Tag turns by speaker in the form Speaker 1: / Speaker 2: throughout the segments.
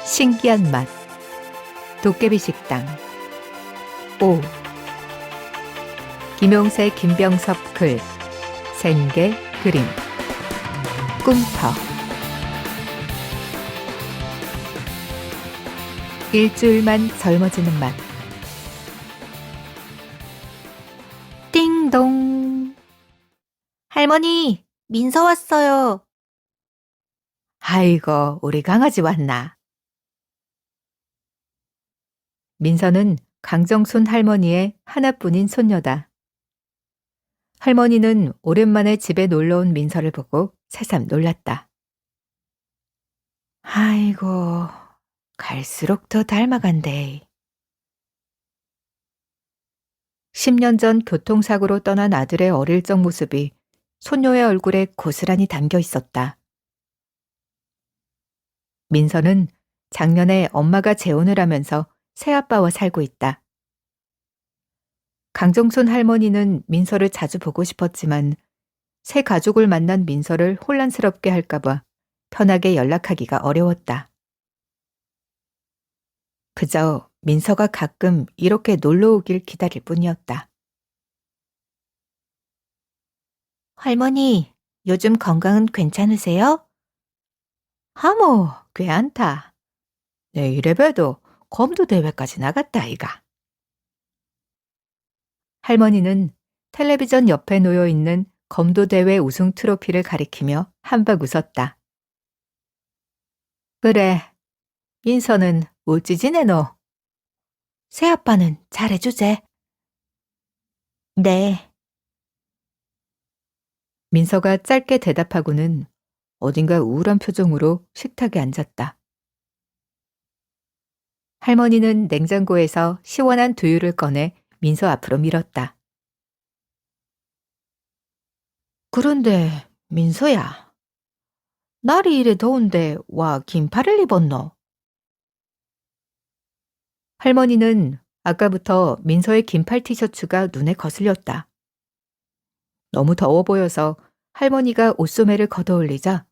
Speaker 1: 신기한 맛. 도깨비 식당. 5. 김용세 김병섭 글. 생계 그림. 꿈터. 일주일만 젊어지는 맛. 띵동. 할머니, 민서 왔어요. 아이고, 우리 강아지 왔나? 민서는 강정순 할머니의 하나뿐인 손녀다. 할머니는 오랜만에 집에 놀러온 민서를 보고 새삼 놀랐다. 아이고, 갈수록 더 닮아간대. 10년 전 교통사고로 떠난 아들의 어릴 적 모습이 손녀의 얼굴에 고스란히 담겨 있었다. 민서는 작년에 엄마가 재혼을 하면서 새아빠와 살고 있다. 강정순 할머니는 민서를 자주 보고 싶었지만 새 가족을 만난 민서를 혼란스럽게 할까봐 편하게 연락하기가 어려웠다. 그저 민서가 가끔 이렇게 놀러 오길 기다릴 뿐이었다. 할머니, 요즘 건강은 괜찮으세요? 하모, 괜찮다. 내 이래봬도 검도 대회까지 나갔다 아이가. 할머니는 텔레비전 옆에 놓여 있는 검도대회 우승 트로피를 가리키며 한박 웃었다. 그래, 민서는 어찌 지내노? 새아빠는 잘해주제. 네. 민서가 짧게 대답하고는 어딘가 우울한 표정으로 식탁에 앉았다. 할머니는 냉장고에서 시원한 두유를 꺼내 민서 앞으로 밀었다. 그런데 민서야, 날이 이래 더운데 와 긴팔을 입었노? 할머니는 아까부터 민서의 긴팔 티셔츠가 눈에 거슬렸다. 너무 더워 보여서 할머니가 옷소매를 걷어올리자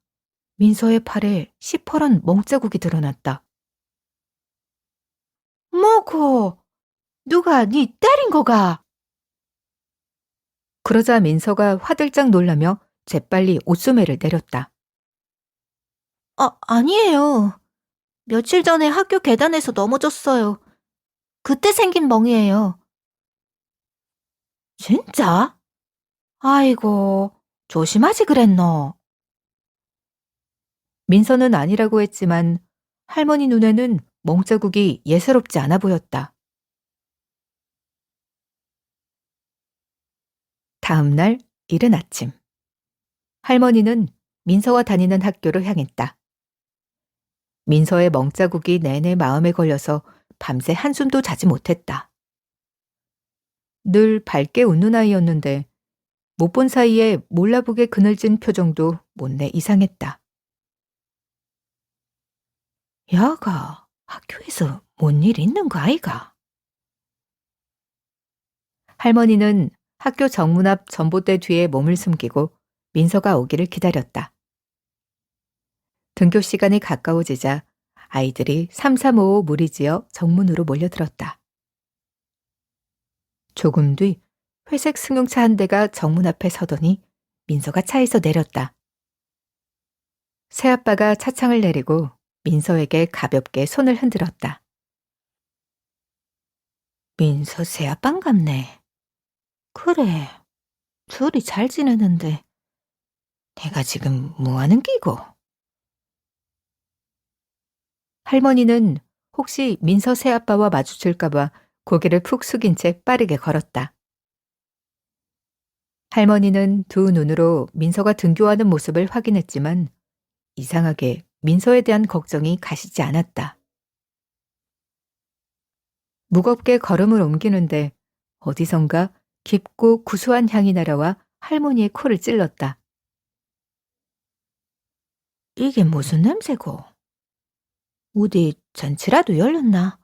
Speaker 1: 민서의 팔에 시퍼런 멍자국이 드러났다. 뭐고? 누가 네 때린 거가? 그러자 민서가 화들짝 놀라며 재빨리 옷소매를 내렸다. 아니에요. 며칠 전에 학교 계단에서 넘어졌어요. 그때 생긴 멍이에요. 진짜? 아이고, 조심하지 그랬노. 민서는 아니라고 했지만 할머니 눈에는 멍자국이 예사롭지 않아 보였다. 다음 날 이른 아침. 할머니는 민서가 다니는 학교로 향했다. 민서의 멍자국이 내내 마음에 걸려서 밤새 한숨도 자지 못했다. 늘 밝게 웃는 아이였는데 못 본 사이에 몰라보게 그늘진 표정도 못내 이상했다. 야가 학교에서 뭔 일 있는 거 아이가? 할머니는 학교 정문 앞 전봇대 뒤에 몸을 숨기고 민서가 오기를 기다렸다. 등교 시간이 가까워지자 아이들이 삼삼오오 무리지어 정문으로 몰려들었다. 조금 뒤 회색 승용차 한 대가 정문 앞에 서더니 민서가 차에서 내렸다. 새아빠가 차창을 내리고 민서에게 가볍게 손을 흔들었다. 민서 새아빤 같네. 그래, 둘이 잘 지내는데 내가 지금 뭐하는 기고? 할머니는 혹시 민서 새아빠와 마주칠까봐 고개를 푹 숙인 채 빠르게 걸었다. 할머니는 두 눈으로 민서가 등교하는 모습을 확인했지만 이상하게 민서에 대한 걱정이 가시지 않았다. 무겁게 걸음을 옮기는데 어디선가 깊고 구수한 향이 날아와 할머니의 코를 찔렀다. 이게 무슨 냄새고? 어디 잔치라도 열렸나?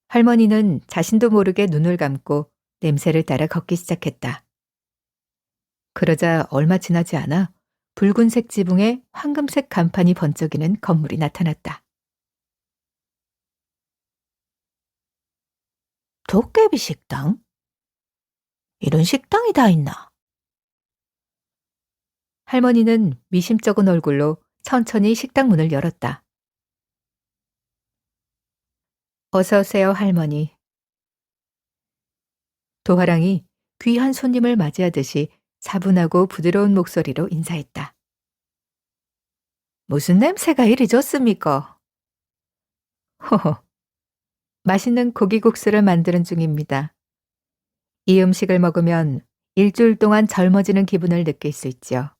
Speaker 1: 할머니는 자신도 모르게 눈을 감고 냄새를 따라 걷기 시작했다. 그러자 얼마 지나지 않아 붉은색 지붕에 황금색 간판이 번쩍이는 건물이 나타났다. 도깨비 식당? 이런 식당이 다 있나? 할머니는 미심쩍은 얼굴로 천천히 식당 문을 열었다. 어서 오세요, 할머니. 도화랑이 귀한 손님을 맞이하듯이 차분하고 부드러운 목소리로 인사했다. 무슨 냄새가 이리 좋습니까? 호호, 맛있는 고기국수를 만드는 중입니다. 이 음식을 먹으면 일주일 동안 젊어지는 기분을 느낄 수 있죠.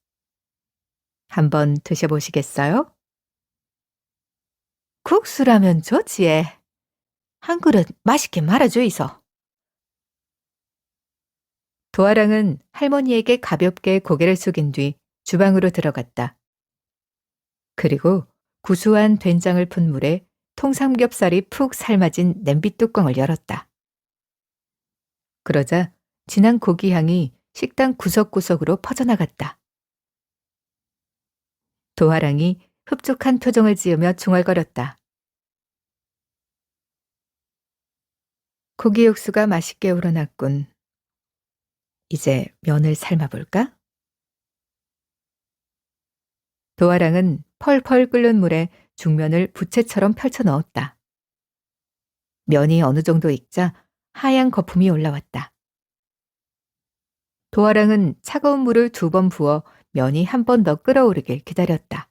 Speaker 1: 한번 드셔보시겠어요? 국수라면 좋지에. 한 그릇 맛있게 말아주이소. 도아랑은 할머니에게 가볍게 고개를 숙인 뒤 주방으로 들어갔다. 그리고 구수한 된장을 푼 물에 통삼겹살이 푹 삶아진 냄비 뚜껑을 열었다. 그러자 진한 고기 향이 식당 구석구석으로 퍼져나갔다. 도화랑이 흡족한 표정을 지으며 중얼거렸다. 고기 육수가 맛있게 우러났군. 이제 면을 삶아볼까? 도화랑은 펄펄 끓는 물에 중면을 부채처럼 펼쳐 넣었다. 면이 어느 정도 익자 하얀 거품이 올라왔다. 도화랑은 차가운 물을 2번 부어 면이 한 번 더 끓어오르길 기다렸다.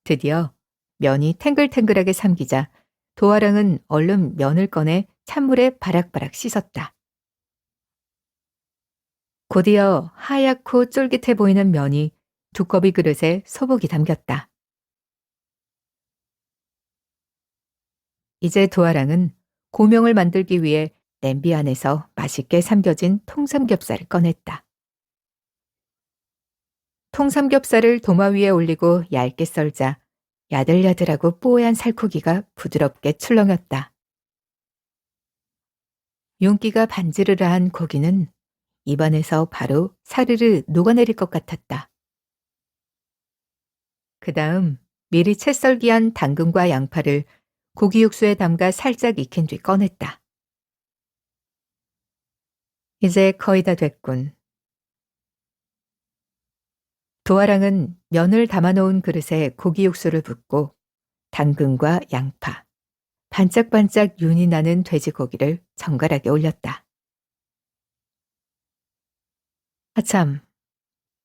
Speaker 1: 드디어 면이 탱글탱글하게 삼기자 도화랑은 얼른 면을 꺼내 찬물에 바락바락 씻었다. 곧이어 하얗고 쫄깃해 보이는 면이 두꺼비 그릇에 소복이 담겼다. 이제 도화랑은 고명을 만들기 위해 냄비 안에서 맛있게 삼겨진 통삼겹살을 꺼냈다. 통삼겹살을 도마 위에 올리고 얇게 썰자 야들야들하고 뽀얀 살코기가 부드럽게 출렁였다. 윤기가 반지르르한 고기는 입안에서 바로 사르르 녹아내릴 것 같았다. 그 다음 미리 채 썰기한 당근과 양파를 고기 육수에 담가 살짝 익힌 뒤 꺼냈다. 이제 거의 다 됐군. 도화랑은 면을 담아놓은 그릇에 고기 육수를 붓고 당근과 양파, 반짝반짝 윤이 나는 돼지고기를 정갈하게 올렸다. 아참,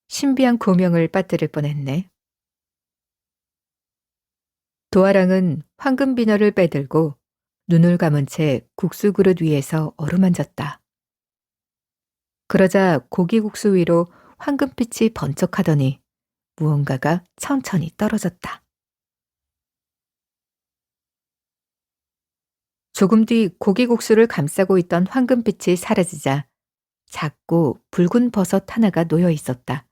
Speaker 1: 신비한 고명을 빠뜨릴 뻔했네. 도화랑은 황금 비너를 빼들고 눈을 감은 채 국수 그릇 위에서 어루만졌다. 그러자 고기국수 위로 황금빛이 번쩍하더니 무언가가 천천히 떨어졌다. 조금 뒤 고기국수를 감싸고 있던 황금빛이 사라지자 작고 붉은 버섯 하나가 놓여 있었다.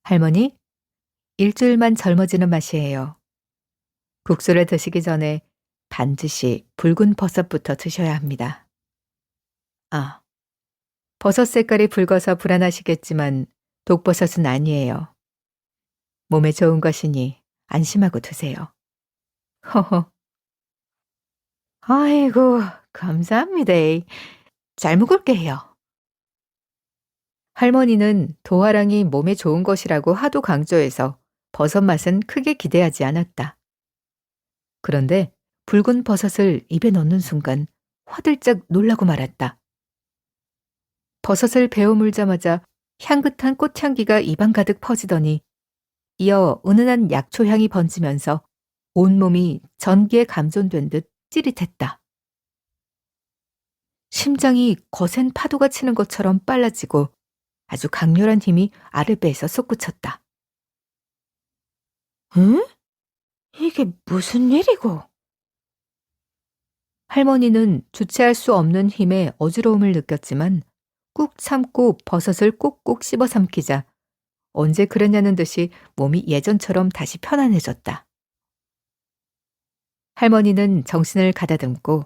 Speaker 1: 할머니, 일주일만 젊어지는 맛이에요. 국수를 드시기 전에 반드시 붉은 버섯부터 드셔야 합니다. 아, 버섯 색깔이 붉어서 불안하시겠지만 독버섯은 아니에요. 몸에 좋은 것이니 안심하고 드세요. 허허. 아이고, 감사합니다. 잘 먹을게요. 할머니는 도화랑이 몸에 좋은 것이라고 하도 강조해서 버섯 맛은 크게 기대하지 않았다. 그런데 붉은 버섯을 입에 넣는 순간 화들짝 놀라고 말았다. 버섯을 베어 물자마자 향긋한 꽃향기가 입안 가득 퍼지더니 이어 은은한 약초향이 번지면서 온몸이 전기에 감존된 듯 찌릿했다. 심장이 거센 파도가 치는 것처럼 빨라지고 아주 강렬한 힘이 아랫배에서 솟구쳤다. 응? 이게 무슨 일이고? 할머니는 주체할 수 없는 힘에 어지러움을 느꼈지만 꾹 참고 버섯을 꼭꼭 씹어 삼키자 언제 그랬냐는 듯이 몸이 예전처럼 다시 편안해졌다. 할머니는 정신을 가다듬고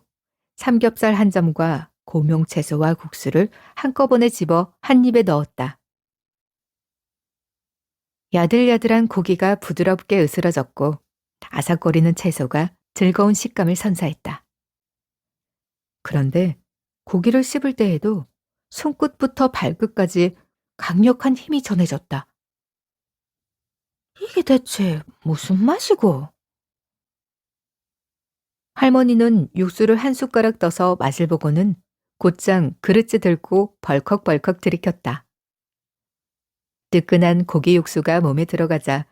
Speaker 1: 삼겹살 한 점과 고명 채소와 국수를 한꺼번에 집어 한 입에 넣었다. 야들야들한 고기가 부드럽게 으스러졌고 아삭거리는 채소가 즐거운 식감을 선사했다. 그런데 고기를 씹을 때에도 손끝부터 발끝까지 강력한 힘이 전해졌다. 이게 대체 무슨 맛이고? 할머니는 육수를 한 숟가락 떠서 맛을 보고는 곧장 그릇째 들고 벌컥벌컥 들이켰다. 뜨끈한 고기 육수가 몸에 들어가자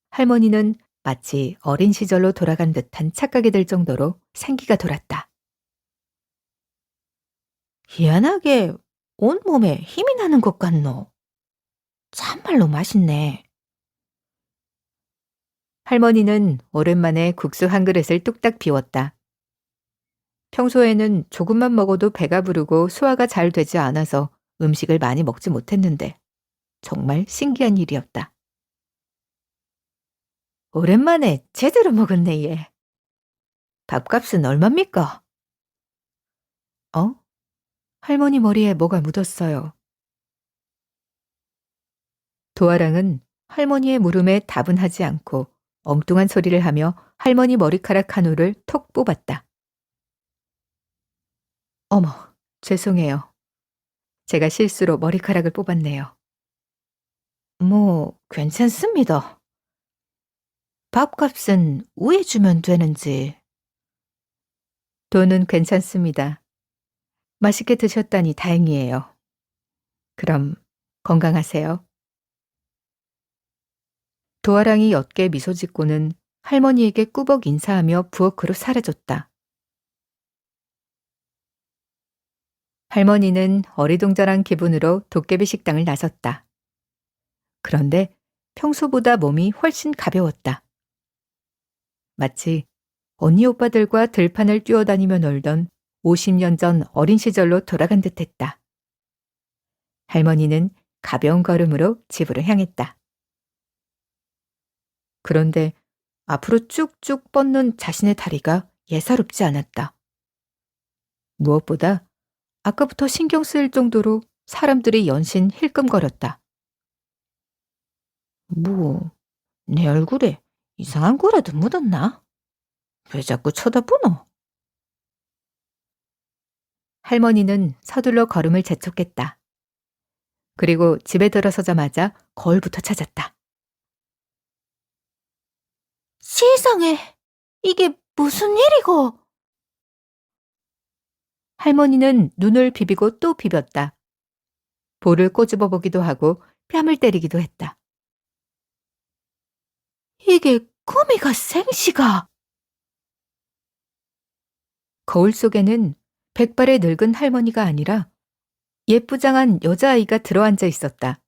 Speaker 1: 할머니는 마치 어린 시절로 돌아간 듯한 착각이 들 정도로 생기가 돌았다. 희한하게 온몸에 힘이 나는 것 같노. 참말로 맛있네. 할머니는 오랜만에 국수 한 그릇을 뚝딱 비웠다. 평소에는 조금만 먹어도 배가 부르고 소화가 잘 되지 않아서 음식을 많이 먹지 못했는데 정말 신기한 일이었다. 오랜만에 제대로 먹었네, 얘. 밥값은 얼마입니까? 어? 할머니 머리에 뭐가 묻었어요. 도아랑은 할머니의 물음에 답은 하지 않고 엉뚱한 소리를 하며 할머니 머리카락 한 올을 톡 뽑았다. 어머, 죄송해요. 제가 실수로 머리카락을 뽑았네요. 뭐, 괜찮습니다. 밥값은 우에 주면 되는지. 돈은 괜찮습니다. 맛있게 드셨다니 다행이에요. 그럼 건강하세요. 도아랑이 옅게 미소 짓고는 할머니에게 꾸벅 인사하며 부엌으로 사라졌다. 할머니는 어리둥절한 기분으로 도깨비 식당을 나섰다. 그런데 평소보다 몸이 훨씬 가벼웠다. 마치 언니 오빠들과 들판을 뛰어다니며 놀던 50년 전 어린 시절로 돌아간 듯했다. 할머니는 가벼운 걸음으로 집으로 향했다. 그런데 앞으로 쭉쭉 뻗는 자신의 다리가 예사롭지 않았다. 무엇보다 아까부터 신경 쓰일 정도로 사람들이 연신 힐끔거렸다. 뭐, 내 얼굴에 이상한 거라도 묻었나? 왜 자꾸 쳐다보노? 할머니는 서둘러 걸음을 재촉했다. 그리고 집에 들어서자마자 거울부터 찾았다. 세상에, 이게 무슨 일이고? 할머니는 눈을 비비고 또 비볐다. 볼을 꼬집어 보기도 하고 뺨을 때리기도 했다. 이게 꿈이가 생시가? 거울 속에는 백발의 늙은 할머니가 아니라 예쁘장한 여자아이가 들어앉아 있었다.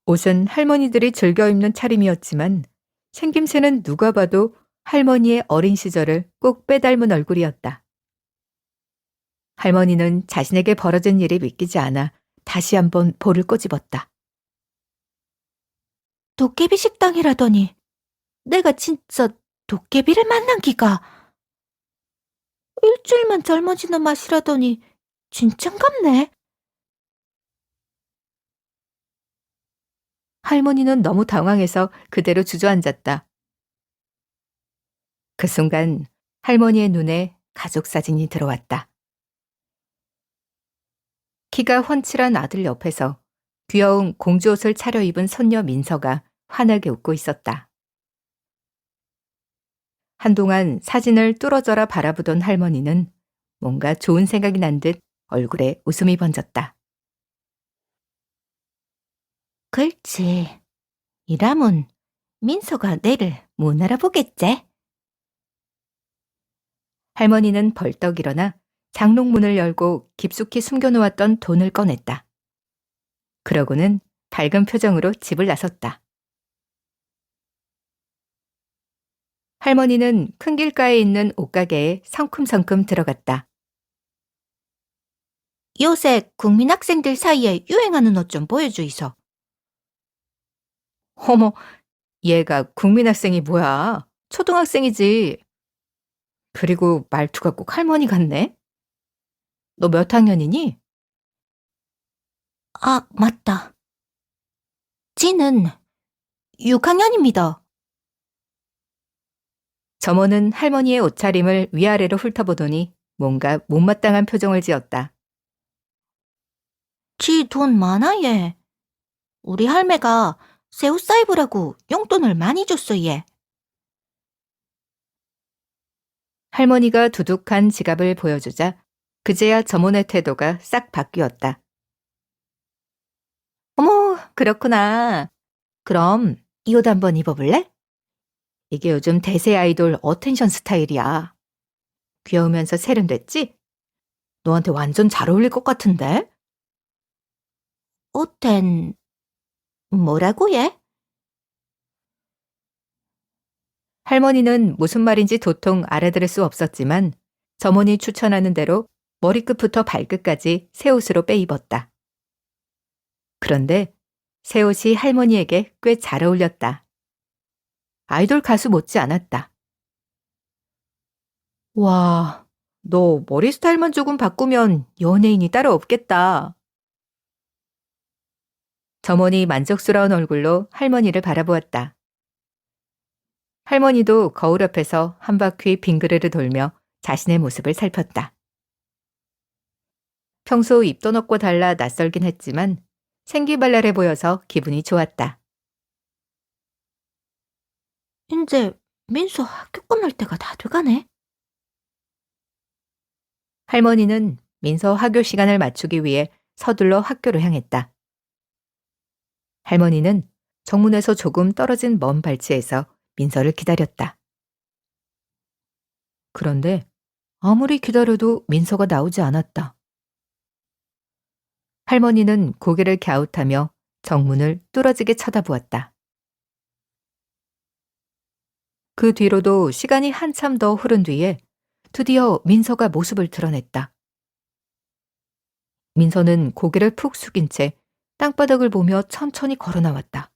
Speaker 1: 옷은 할머니들이 즐겨 입는 차림이었지만 생김새는 누가 봐도 할머니의 어린 시절을 꼭 빼닮은 얼굴이었다. 할머니는 자신에게 벌어진 일이 믿기지 않아 다시 한번 볼을 꼬집었다. 도깨비 식당이라더니 내가 진짜 도깨비를 만난 기가. 일주일만 젊어지는 맛이라더니 진짠갑네. 할머니는 너무 당황해서 그대로 주저앉았다. 그 순간 할머니의 눈에 가족 사진이 들어왔다. 키가 훤칠한 아들 옆에서 귀여운 공주옷을 차려입은 손녀 민서가 환하게 웃고 있었다. 한동안 사진을 뚫어져라 바라보던 할머니는 뭔가 좋은 생각이 난 듯 얼굴에 웃음이 번졌다. 글쎄, 이라면 민서가 내를 못 알아보겠지? 할머니는 벌떡 일어나 장롱문을 열고 깊숙이 숨겨놓았던 돈을 꺼냈다. 그러고는 밝은 표정으로 집을 나섰다. 할머니는 큰 길가에 있는 옷가게에 성큼성큼 들어갔다. 요새 국민 학생들 사이에 유행하는 옷 좀 보여주이소. 어머, 얘가 국민 학생이 뭐야? 초등학생이지. 그리고 말투가 꼭 할머니 같네. 너 몇 학년이니?
Speaker 2: 아, 맞다. 지는 6학년입니다.
Speaker 1: 점호는 할머니의 옷차림을 위아래로 훑어보더니 뭔가 못마땅한 표정을 지었다.
Speaker 2: 지 돈 많아, 얘. 우리 할매가 새 옷 사입으라고 용돈을 많이 줬어, 얘.
Speaker 1: 할머니가 두둑한 지갑을 보여주자 그제야 점원의 태도가 싹 바뀌었다. 어머, 그렇구나. 그럼 이 옷 한번 입어볼래? 이게 요즘 대세 아이돌 어텐션 스타일이야. 귀여우면서 세련됐지? 너한테 완전 잘 어울릴 것 같은데?
Speaker 2: 옷텐, 뭐라고, 얘?
Speaker 1: 할머니는 무슨 말인지 도통 알아들을 수 없었지만 점원이 추천하는 대로 머리끝부터 발끝까지 새 옷으로 빼입었다. 그런데 새 옷이 할머니에게 꽤 잘 어울렸다. 아이돌 가수 못지 않았다. 와, 너 머리 스타일만 조금 바꾸면 연예인이 따로 없겠다. 점원이 만족스러운 얼굴로 할머니를 바라보았다. 할머니도 거울 앞에서 한 바퀴 빙그르르 돌며 자신의 모습을 살폈다. 평소 입던 옷과 달라 낯설긴 했지만 생기발랄해 보여서 기분이 좋았다.
Speaker 2: 이제 민수 학교 끝날 때가 다 돼가네.
Speaker 1: 할머니는 민서 학교 시간을 맞추기 위해 서둘러 학교로 향했다. 할머니는 정문에서 조금 떨어진 먼 발치에서 민서를 기다렸다. 그런데 아무리 기다려도 민서가 나오지 않았다. 할머니는 고개를 갸웃하며 정문을 뚫어지게 쳐다보았다. 그 뒤로도 시간이 한참 더 흐른 뒤에 드디어 민서가 모습을 드러냈다. 민서는 고개를 푹 숙인 채 땅바닥을 보며 천천히 걸어 나왔다.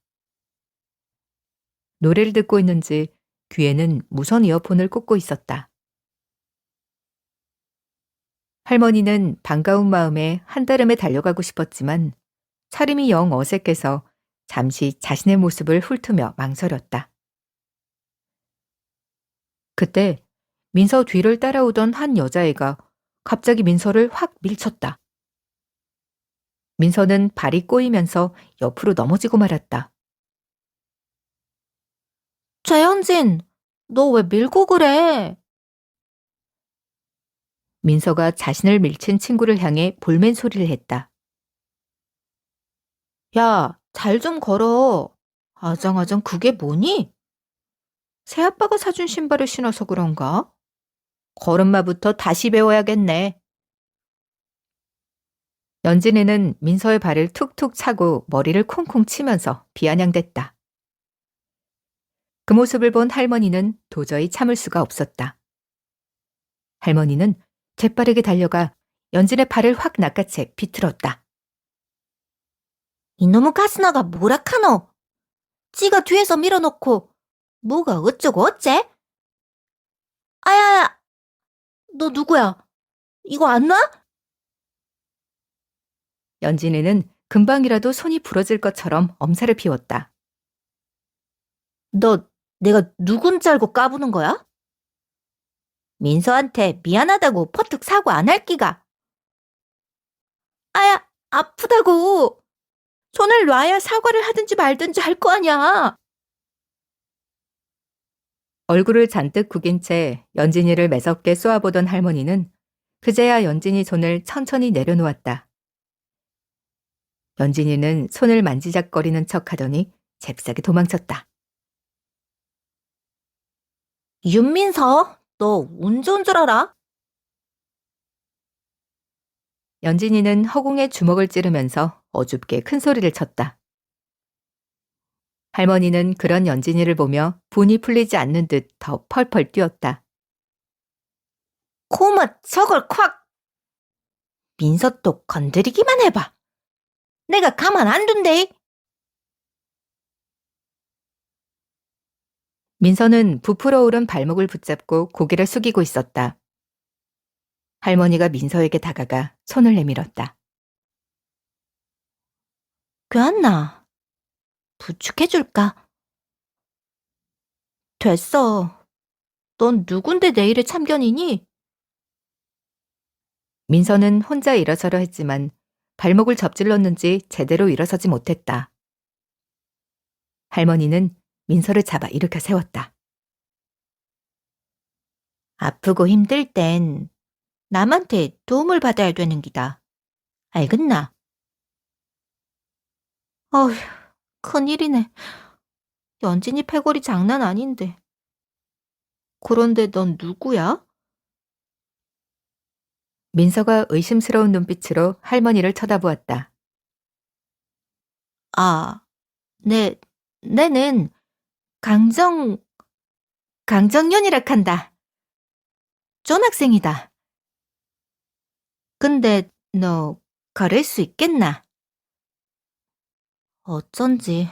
Speaker 1: 노래를 듣고 있는지 귀에는 무선 이어폰을 꽂고 있었다. 할머니는 반가운 마음에 한달음에 달려가고 싶었지만 차림이 영 어색해서 잠시 자신의 모습을 훑으며 망설였다. 그때 민서 뒤를 따라오던 한 여자애가 갑자기 민서를 확 밀쳤다. 민서는 발이 꼬이면서 옆으로 넘어지고 말았다.
Speaker 2: 최현진, 너 왜 밀고 그래?
Speaker 1: 민서가 자신을 밀친 친구를 향해 볼멘 소리를 했다.
Speaker 2: 야, 잘 좀 걸어. 아정아정 그게 뭐니?
Speaker 1: 새아빠가 사준 신발을 신어서 그런가? 걸음마부터 다시 배워야겠네. 연진이는 민서의 발을 툭툭 차고 머리를 콩콩 치면서 비아냥댔다. 그 모습을 본 할머니는 도저히 참을 수가 없었다. 할머니는 재빠르게 달려가 연진의 팔을 확 낚아채 비틀었다.
Speaker 2: 이놈의 가스나가 뭐라 카노? 지가 뒤에서 밀어놓고 뭐가 어쩌고 어째? 아야야, 너 누구야? 이거 안 놔?
Speaker 1: 연진이는 금방이라도 손이 부러질 것처럼 엄살을 피웠다.
Speaker 2: 너 내가 누군 줄 알고 까부는 거야? 민서한테 미안하다고 퍼뜩 사과 안 할 기가. 아야, 아프다고. 손을 놔야 사과를 하든지 말든지 할 거 아니야.
Speaker 1: 얼굴을 잔뜩 구긴 채 연진이를 매섭게 쏘아보던 할머니는 그제야 연진이 손을 천천히 내려놓았다. 연진이는 손을 만지작거리는 척하더니 잽싸게 도망쳤다.
Speaker 2: 윤민서, 너 운 좋은 줄 알아?
Speaker 1: 연진이는 허공에 주먹을 찌르면서 어줍게 큰 소리를 쳤다. 할머니는 그런 연진이를 보며 분이 풀리지 않는 듯 더 펄펄 뛰었다.
Speaker 2: 고마 저걸 콱! 민서 또 건드리기만 해봐. 내가 가만 안 둔대.
Speaker 1: 민서는 부풀어 오른 발목을 붙잡고 고개를 숙이고 있었다. 할머니가 민서에게 다가가 손을 내밀었다.
Speaker 2: 괜찮나? 부축해줄까? 됐어. 넌 누군데 내 일에 참견이니?
Speaker 1: 민서는 혼자 일어서려 했지만 발목을 접질렀는지 제대로 일어서지 못했다. 할머니는 민서를 잡아 일으켜 세웠다.
Speaker 2: 아프고 힘들 땐 남한테 도움을 받아야 되는 기다. 알겠나? 어휴, 큰일이네. 연진이 패거리 장난 아닌데. 그런데 넌 누구야?
Speaker 1: 민서가 의심스러운 눈빛으로 할머니를 쳐다보았다.
Speaker 2: 아, 내는 강정연이라 한다. 전학생이다. 근데 너 걸을 수 있겠나? 어쩐지.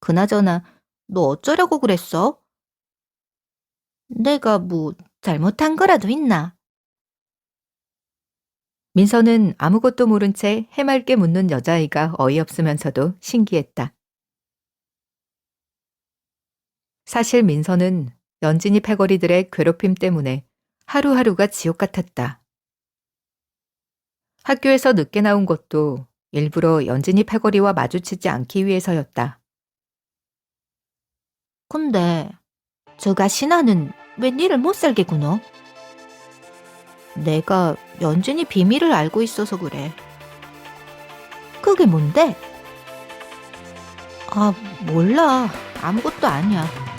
Speaker 2: 그나저나 너 어쩌려고 그랬어? 내가 뭐 잘못한 거라도 있나?
Speaker 1: 민서는 아무것도 모른 채 해맑게 묻는 여자아이가 어이없으면서도 신기했다. 사실 민서는 연진이 패거리들의 괴롭힘 때문에 하루하루가 지옥 같았다. 학교에서 늦게 나온 것도 일부러 연진이 패거리와 마주치지 않기 위해서였다.
Speaker 2: 근데 저가 신하는 왜 니를 못 살게 구노? 내가 연진이 비밀을 알고 있어서 그래. 그게 뭔데? 아, 몰라. 아무것도 아니야.